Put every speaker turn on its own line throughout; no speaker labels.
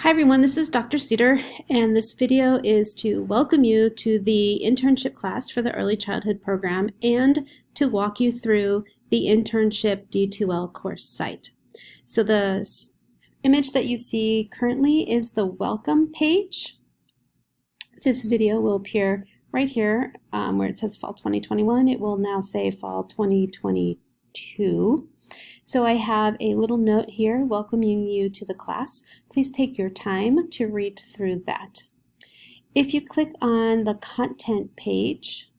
Hi everyone, this is Dr. Cedar, and this video is to welcome you to the internship class for the Early Childhood Program and to walk you through the internship D2L course site. So the image that you see currently is the welcome page. This video will appear right here where it says Fall 2021. It will now say Fall 2022. So I have a little note here welcoming you to the class. Please take your time to read through that. If you click on the content page,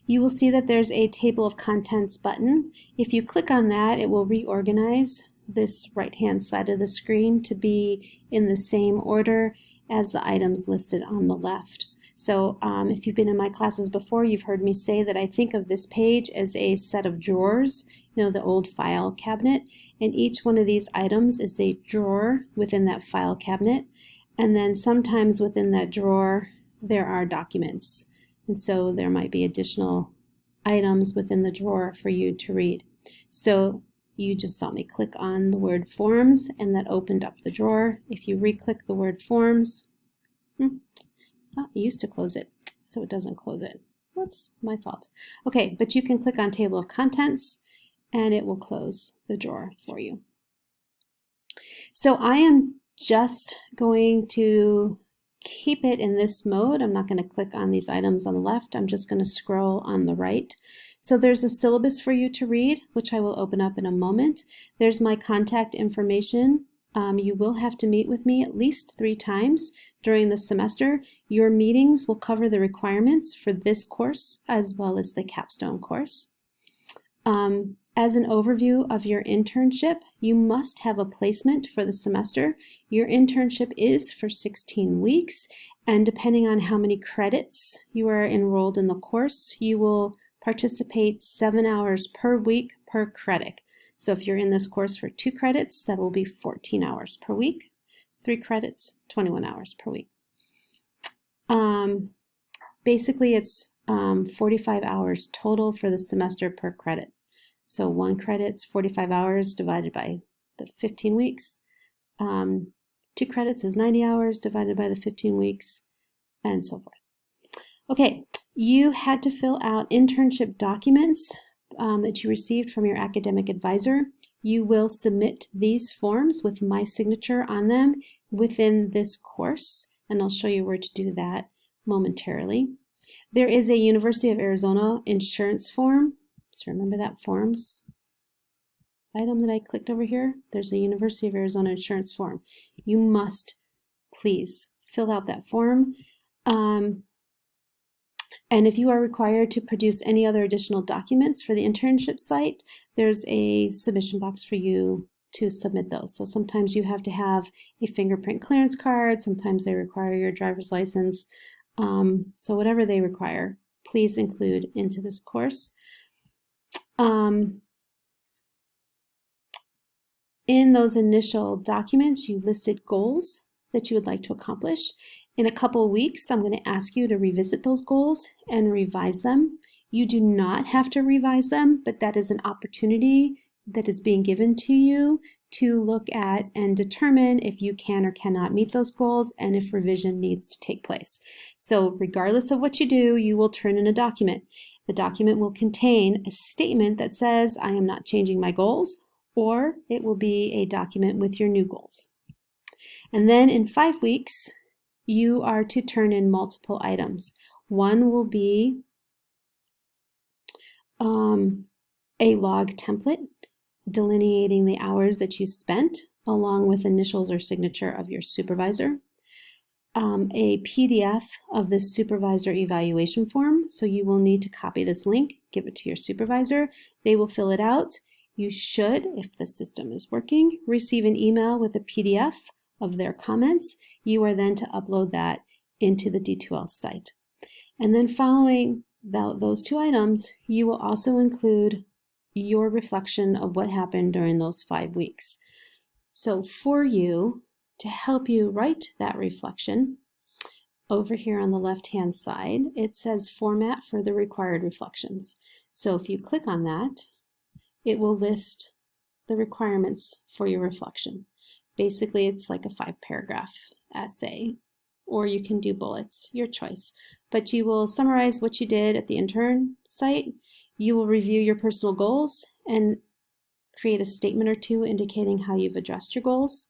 you will see that there's a table of contents button. If you click on that, it will reorganize this right-hand side of the screen to be in the same order as the items listed on the left. So if you've been in my classes before, you've heard me say that I think of this page as a set of drawers, you know, the old file cabinet, and each one of these items is a drawer within that file cabinet, and then sometimes within that drawer there are documents, and so there might be additional items within the drawer for you to read. So you just saw me click on the word forms, and that opened up the drawer. If you re-click the word forms, I used to close it, so it doesn't close it. Whoops, my fault. Okay, but you can click on Table of Contents, and it will close the drawer for you. So I am just going to keep it in this mode. I'm not going to click on these items on the left. I'm just going to scroll on the right. So there's a syllabus for you to read, which I will open up in a moment. There's my contact information. You will have to meet with me at least 3 times during the semester. Your meetings will cover the requirements for this course as well as the capstone course. As an overview of your internship, you must have a placement for the semester. Your internship is for 16 weeks, and depending on how many credits you are enrolled in the course, you will participate 7 hours per week per credit. So if you're in this course for 2 credits, that will be 14 hours per week. 3 credits, 21 hours per week. Basically, it's 45 hours total for the semester per credit. So 1 credit's 45 hours divided by the 15 weeks. 2 credits is 90 hours divided by the 15 weeks, and so forth. Okay, you had to fill out internship documents that you received from your academic advisor. You will submit these forms with my signature on them within this course, and I'll show you where to do that momentarily. There is a University of Arizona insurance form. So remember that forms item that I clicked over here? There's a University of Arizona insurance form. You must please fill out that form. And if you are required to produce any other additional documents for the internship site, there's a submission box for you to submit those. So sometimes you have to have a fingerprint clearance card, sometimes they require your driver's license. So whatever they require, please include into this course. In those initial documents, you listed goals that you would like to accomplish. In a couple of weeks, I'm going to ask you to revisit those goals and revise them. You do not have to revise them, but that is an opportunity that is being given to you to look at and determine if you can or cannot meet those goals and if revision needs to take place. So regardless of what you do, you will turn in a document. The document will contain a statement that says, I am not changing my goals, or it will be a document with your new goals. And then in 5 weeks, you are to turn in multiple items. One will be a log template delineating the hours that you spent along with initials or signature of your supervisor. A PDF of the supervisor evaluation form. So you will need to copy this link, give it to your supervisor. They will fill it out. You should, if the system is working, receive an email with a PDF of their comments. You are then to upload that into the D2L site. And then following those 2 items, you will also include your reflection of what happened during those 5 weeks. So for you, to help you write that reflection, over here on the left-hand side, it says Format for the required reflections. So if you click on that, it will list the requirements for your reflection. Basically, it's like a 5-paragraph essay, or you can do bullets, your choice. But you will summarize what you did at the intern site. You will review your personal goals and create a statement or two indicating how you've addressed your goals.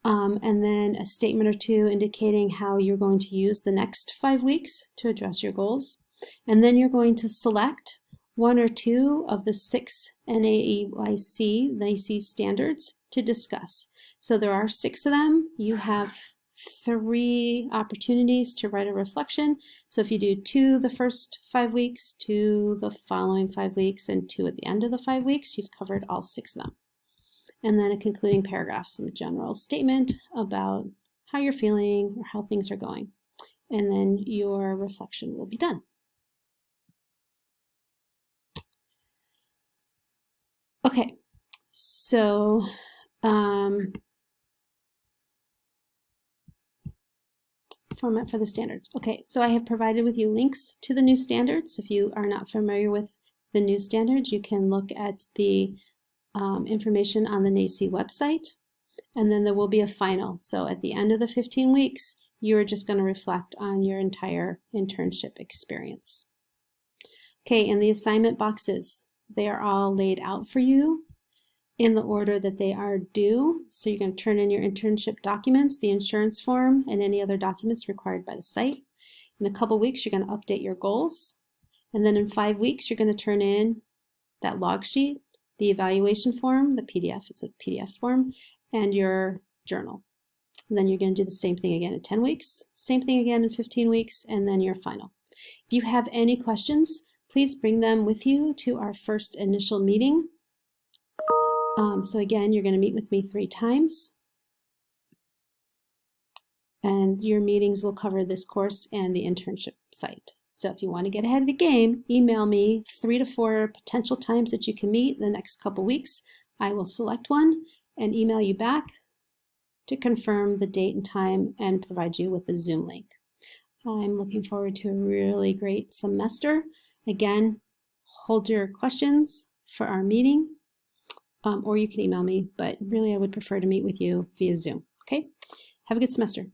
And then a statement or two indicating how you're going to use the next 5 weeks to address your goals. And then you're going to select 1 or 2 of the 6 NAEYC standards to discuss. So there are 6 of them. You have 3 opportunities to write a reflection. So if you do 2 the first 5 weeks, 2 the following 5 weeks, and 2 at the end of the 5 weeks, you've covered all 6 of them. And then a concluding paragraph, some general statement about how you're feeling or how things are going. And then your reflection will be done. Okay, so format for the standards. Okay, so I have provided with you links to the new standards. If you are not familiar with the new standards, you can look at the information on the NAEYC website, and then there will be a final. So at the end of the 15 weeks, you're just going to reflect on your entire internship experience. Okay, and the assignment boxes, they are all laid out for you in the order that they are due. So you're going to turn in your internship documents, the insurance form, and any other documents required by the site. In a couple weeks, you're going to update your goals. And then in 5 weeks, you're going to turn in that log sheet, the evaluation form, the PDF, it's a PDF form, and your journal. And then you're going to do the same thing again in 10 weeks, same thing again in 15 weeks, and then your final. If you have any questions, please bring them with you to our first initial meeting. So again, you're going to meet with me 3 times. And your meetings will cover this course and the internship site. So if you want to get ahead of the game, email me 3 to 4 potential times that you can meet in the next couple weeks. I will select one and email you back to confirm the date and time and provide you with the Zoom link. I'm looking forward to a really great semester. Again, hold your questions for our meeting, or you can email me, but really I would prefer to meet with you via Zoom. Okay? Have a good semester.